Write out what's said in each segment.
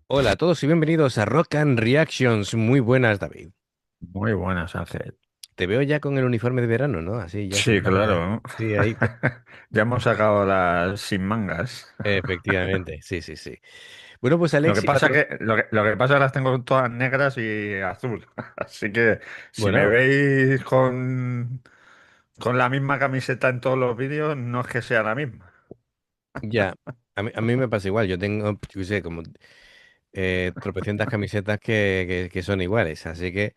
Hola a todos y bienvenidos a Rock and Reactions. Muy buenas, David. Muy buenas, Ángel. Te veo ya con el uniforme de verano, ¿no? Así ya sin Sí, manga. claro. Sí, ahí. Ya hemos sacado las sin mangas. Efectivamente, sí, sí, sí. Bueno, pues Lo que Alexi pasa Patro... que pasa es que las tengo todas negras y azul. Así que si me Bueno, veis con la misma camiseta en todos los vídeos, no es que sea la misma. ya. A mí me pasa igual. Yo tengo, yo qué sé, como tropecientas camisetas que son iguales. Así que,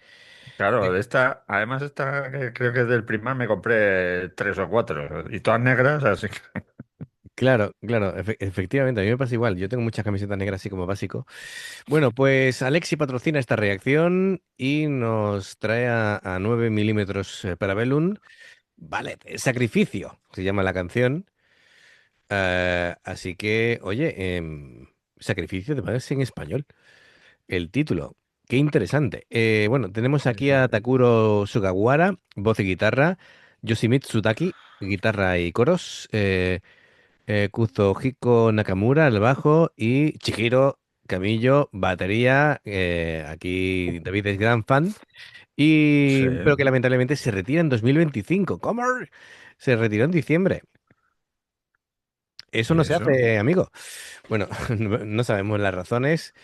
Claro, eh, además esta que creo que es del Primar, me compré tres o cuatro y todas negras, así que claro, claro, efectivamente, a mí me pasa igual. Yo tengo muchas camisetas negras así como básico. Bueno, pues Alexi patrocina esta reacción y nos trae a 9 milímetros para Bellum. Vale, sacrificio, se llama la canción. Así que, oye, sacrificio de padres en español. El título, qué interesante. Bueno, tenemos sí, aquí sí. a Takuro Sugawara, voz y guitarra, Yoshimitsu Taki, guitarra y coros, Kuzohiko Nakamura, al bajo, y Chihiro Camillo, batería. Aquí David es gran fan. Sí, Pero que lamentablemente se retira en 2025. ¿Cómo? Se retiró en diciembre. Eso y no se eso. hace, amigo. Bueno, no sabemos las razones.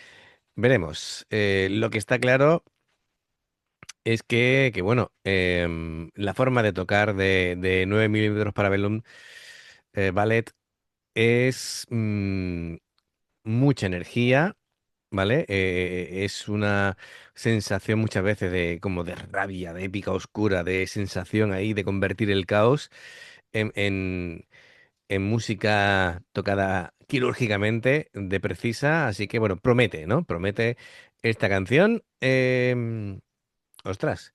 Veremos. Lo que está claro es que bueno, la forma de tocar de 9 milímetros para Bellum Ballet es mucha energía, ¿vale? Es una sensación muchas veces de como de rabia, de épica oscura, de sensación ahí de convertir el caos en, en- en música tocada quirúrgicamente, de precisa, así que bueno, promete, ¿no? Promete esta canción. Ostras,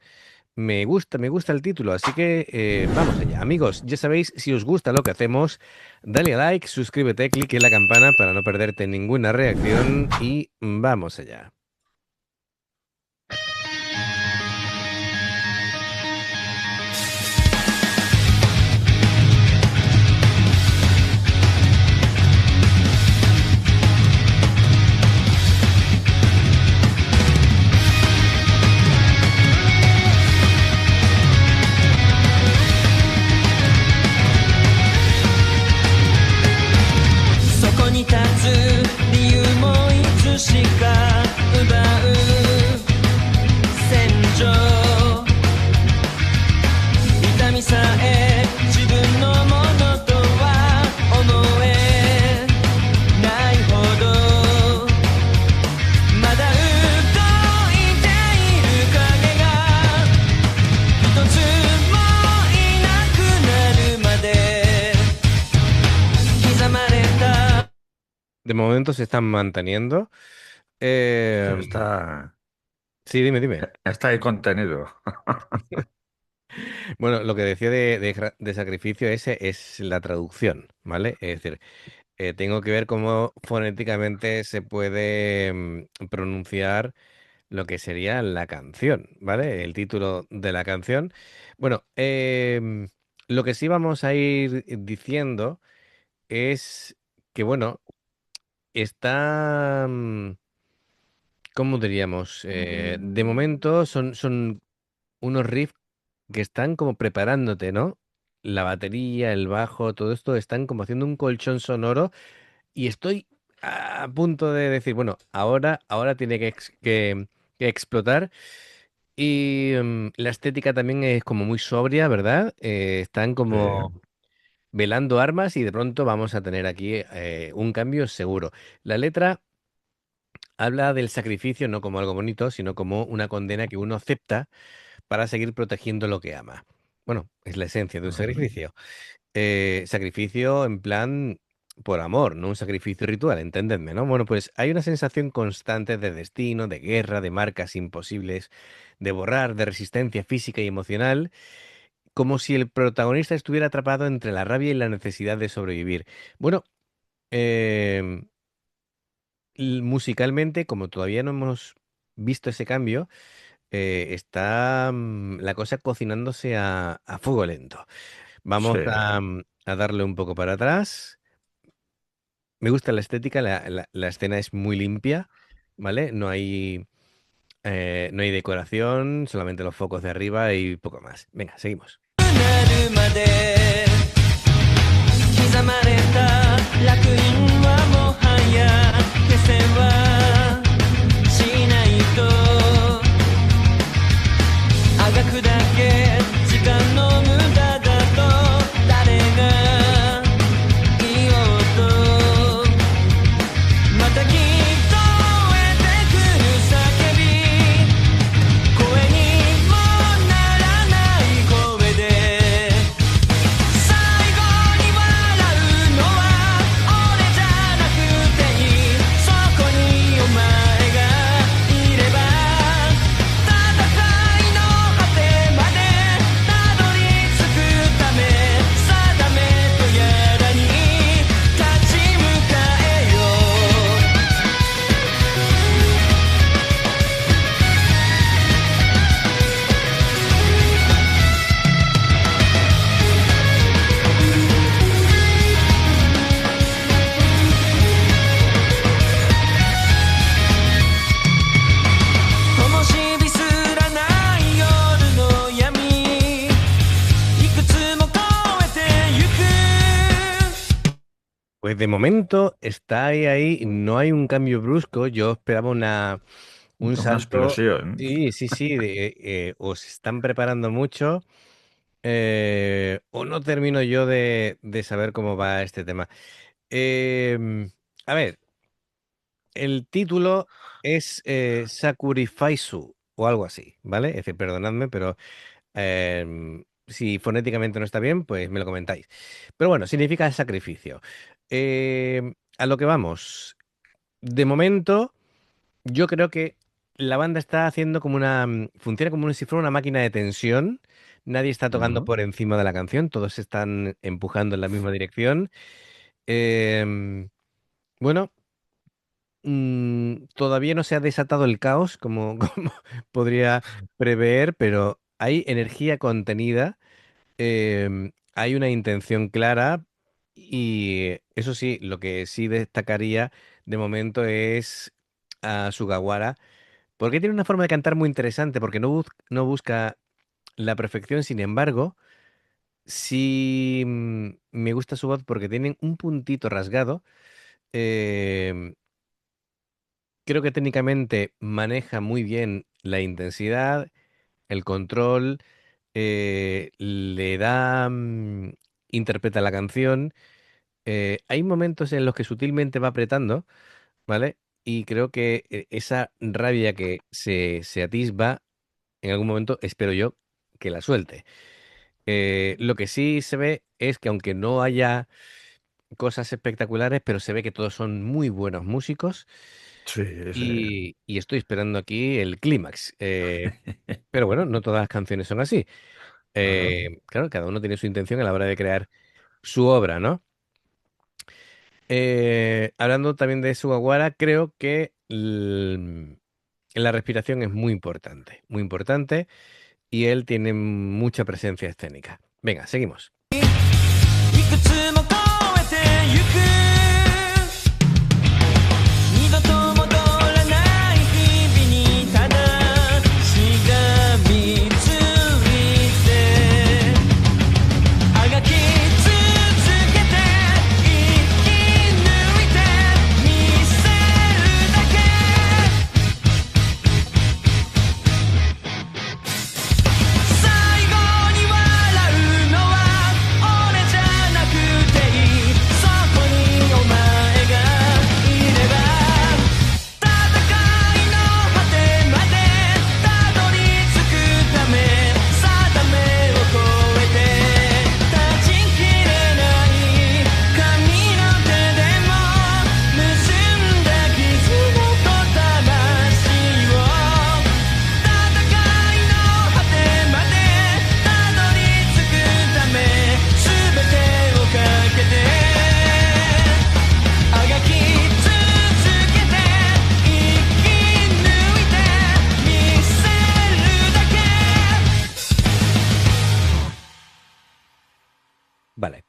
me gusta el título, así que vamos allá. Amigos, ya sabéis, si os gusta lo que hacemos, dale a like, suscríbete, clique en la campana para no perderte ninguna reacción y vamos allá. そこに立つ理由もいつしか奪う戦場痛みさえ自分のものとは思えないほどまだ動いている影が一つもいなくなるまで刻まれた De momento se están manteniendo. Sí, Eh, está, sí, dime, dime. está ahí contenido. Bueno, lo que decía de sacrificio ese es la traducción, ¿vale? Es decir, tengo que ver cómo fonéticamente se puede pronunciar lo que sería la canción, ¿vale? El título de la canción. Bueno, lo que sí vamos a ir diciendo es que, bueno, está, ¿cómo diríamos? De momento son unos riffs que están como preparándote, ¿no? La batería, el bajo, todo esto están como haciendo un colchón sonoro y estoy a punto de decir, bueno, ahora tiene que explotar. Y la estética también es como muy sobria, ¿verdad? Están Sí, como velando armas y de pronto vamos a tener aquí un cambio seguro. La letra habla del sacrificio no como algo bonito, sino como una condena que uno acepta para seguir protegiendo lo que ama. Bueno, es la esencia de un ujú, sacrificio. Sacrificio en plan por amor, no un sacrificio ritual, entendedme, ¿no? Bueno, pues hay una sensación constante de destino, de guerra, de marcas imposibles de borrar, de resistencia física y emocional, como si el protagonista estuviera atrapado entre la rabia y la necesidad de sobrevivir. Bueno, em, musicalmente, como todavía no hemos visto ese cambio, está la cosa cocinándose a fuego lento. sí, Vamos a darle un poco para atrás. Me gusta la estética, la escena es muy limpia. ¿vale? No hay decoración, solamente los focos de arriba y poco más. Venga, seguimos. なるまで刻まれた烙印はもはや消せはしないとあがくだけ時間の無駄だと誰が言おうとまたきっと燃えてくる叫び声にもならない声で最後に笑うのは俺じゃなくていいそこにお前がいれば戦いの果てまでたどり着くため定めとやらに立ち向かえよ灯火すらない夜の闇いくつも越えてゆく Pues de momento está ahí, no hay un cambio brusco. Yo esperaba un Una salto. explosión. Sí, sí, sí. O se están preparando mucho, o no termino yo de saber cómo va este tema. Em, a ver, el título es Sakurifaisu o algo así, ¿vale? Es decir, perdonadme, pero si fonéticamente no está bien, pues me lo comentáis. Pero bueno, significa sacrificio. A lo que vamos. De momento, yo creo que la banda está haciendo como funciona como si fuera una máquina de tensión. Nadie está tocando Ujú. por encima de la canción, todos se están empujando en la misma dirección. Em, bueno, todavía no se ha desatado el caos, como, como podría prever, pero hay energía contenida, hay una intención clara y eso sí, lo que sí destacaría de momento es a Sugawara, porque tiene una forma de cantar muy interesante, porque no busca la perfección, sin embargo, sí me gusta su voz porque tiene un puntito rasgado. em, Creo que técnicamente maneja muy bien la intensidad, el control, le da, interpreta la canción. Hay momentos en los que sutilmente va apretando, ¿vale? Y creo que esa rabia que se atisba, en algún momento, espero yo, que la suelte. Lo que sí se ve es que aunque no haya cosas espectaculares, pero se ve que todos son muy buenos músicos. Sí, sí. Y estoy esperando aquí el clímax. Pero bueno, no todas las canciones son así. Claro. Claro, cada uno tiene su intención a la hora de crear su obra, ¿no? Hablando también de Sugawara, creo que la respiración es muy importante, y él tiene mucha presencia escénica. Venga, seguimos. いくつも越えてゆく二度と戻らない日々にただしがみついてあがき続けて生き抜いてみせるだけ最後に笑うのは俺じゃなくていいそこにお前がいれば戦いの果てまでたどり着くため定めを超えて断ち切れない髪の手でも結んだ傷の魂を戦いの果てまでたどり着くため全てをかけてあがき続けて生き抜いてみせるだけ Vale.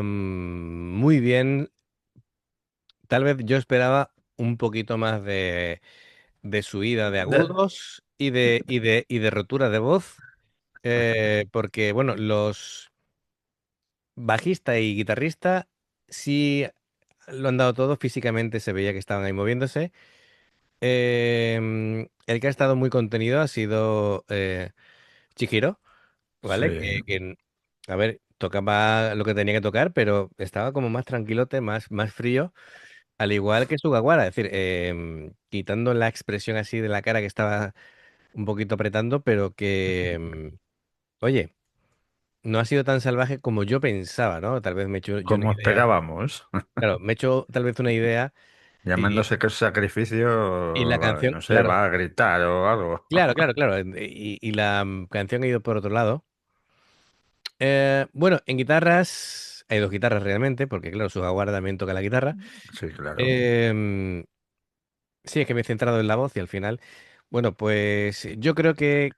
Muy bien. Tal vez yo esperaba un poquito más de subida de De- agudos y de rotura de voz, porque, bueno, los bajista y guitarrista sí lo han dado todo, físicamente se veía que estaban ahí moviéndose. El que ha estado muy contenido ha sido Chihiro, sí, ¿vale? A ver, tocaba lo que tenía que tocar, pero estaba como más tranquilote, más frío, al igual que Sugawara, es decir, quitando la expresión así de la cara que estaba un poquito apretando, pero oye, no ha sido tan salvaje como yo pensaba, ¿no? Tal vez me he hecho yo una como idea, esperábamos. claro, me he hecho tal vez una idea y, Llamándose que es sacrificio, y la canción, no sé, claro, va a gritar o algo. claro, y la canción ha ido por otro lado. Bueno, en guitarras, hay dos guitarras realmente, porque claro, Sugawara también toca la guitarra. Sí, claro. Em, sí, es que me he centrado en la voz y al final, bueno, pues yo creo que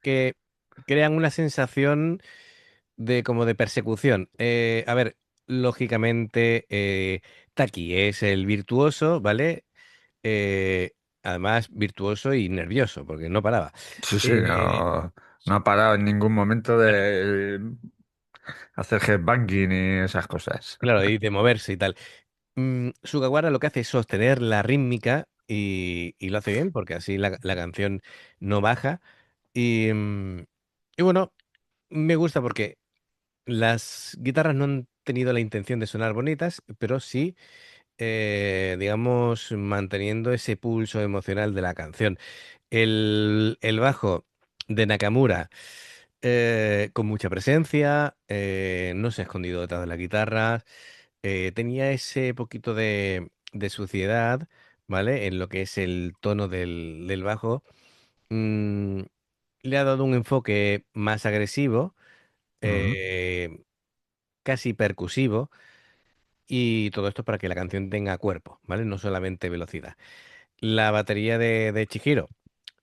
crean una sensación de como de persecución. A ver, lógicamente, Taki es el virtuoso, ¿vale? Eh, Además, virtuoso y nervioso, porque no paraba. Sí, sí, Eh, no, no ha parado en ningún momento claro, de hacer headbanging y esas cosas. claro, y de moverse y tal. Sugawara lo que hace es sostener la rítmica y lo hace bien, porque así la canción no baja. Y bueno, me gusta porque las guitarras no han tenido la intención de sonar bonitas, pero sí, digamos, manteniendo ese pulso emocional de la canción. El bajo de Nakamura, con mucha presencia, no se ha escondido detrás de la guitarra, tenía ese poquito de suciedad, ¿vale? En lo que es el tono del bajo. Mm, Le ha dado un enfoque más agresivo, Mm, eh, casi percusivo, y todo esto para que la canción tenga cuerpo, ¿vale? No solamente velocidad. La batería de Chihiro.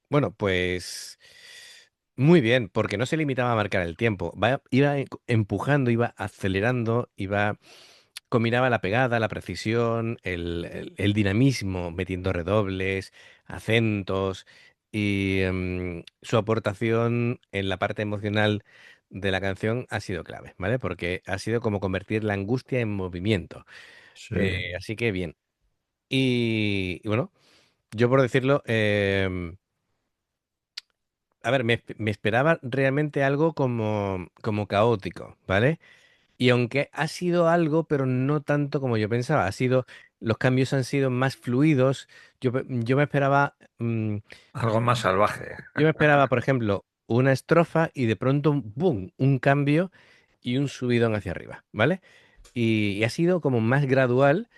Bueno, pues muy bien, porque no se limitaba a marcar el tiempo. Iba empujando, iba acelerando, combinaba la pegada, la precisión, el dinamismo, metiendo redobles, acentos y su aportación en la parte emocional de la canción ha sido clave, ¿vale? Porque ha sido como convertir la angustia en movimiento. sí, Así que bien. Y bueno, yo por decirlo, a ver, me esperaba realmente algo como caótico, ¿vale? Y aunque ha sido algo, pero no tanto como yo pensaba, los cambios han sido más fluidos. Yo me esperaba, algo más salvaje. por ejemplo, una estrofa y de pronto, ¡boom!, un cambio y un subidón hacia arriba, ¿vale? Y ha sido como más gradual.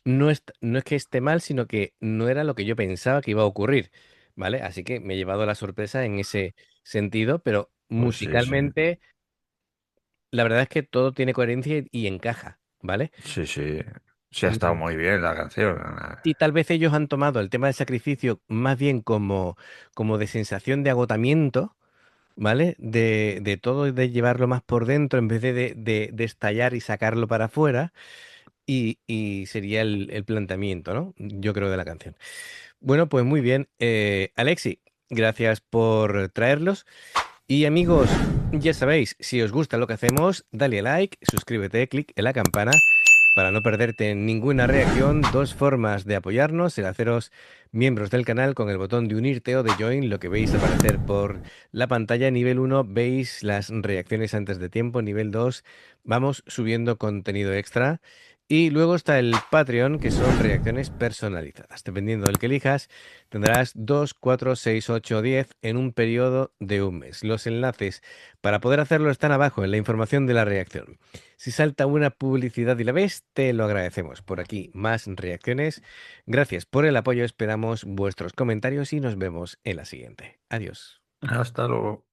No es que esté mal, sino que no era lo que yo pensaba que iba a ocurrir, ¿vale? Así que me he llevado la sorpresa en ese sentido, pero Pues sí, sí, musicalmente, la verdad es que todo tiene coherencia y encaja, ¿vale? sí, sí. Sí ha estado Mm, muy bien la canción. Y tal vez ellos han tomado el tema del sacrificio más bien como de sensación de agotamiento, ¿vale? De todo, de llevarlo más por dentro en vez de estallar y sacarlo para afuera. Y sería el planteamiento, ¿no? Yo creo de la canción. Bueno, pues muy bien. Alexi, gracias por traerlos. Y amigos, ya sabéis, si os gusta lo que hacemos, dale a like, suscríbete, clic en la campana para no perderte ninguna reacción. Dos formas de apoyarnos: el haceros miembros del canal con el botón de unirte o de join, lo que veis aparecer por la pantalla. Nivel uno veis las reacciones antes de tiempo. Nivel 2 vamos subiendo contenido extra. Y luego está el Patreon, que son reacciones personalizadas. Dependiendo del que elijas, tendrás 2, 4, 6, 8 o 10 en un periodo de un mes. Los enlaces para poder hacerlo están abajo en la información de la reacción. Si salta una publicidad y la ves, te lo agradecemos. Por aquí más reacciones. Gracias por el apoyo, esperamos vuestros comentarios y nos vemos en la siguiente. Adiós. Hasta luego.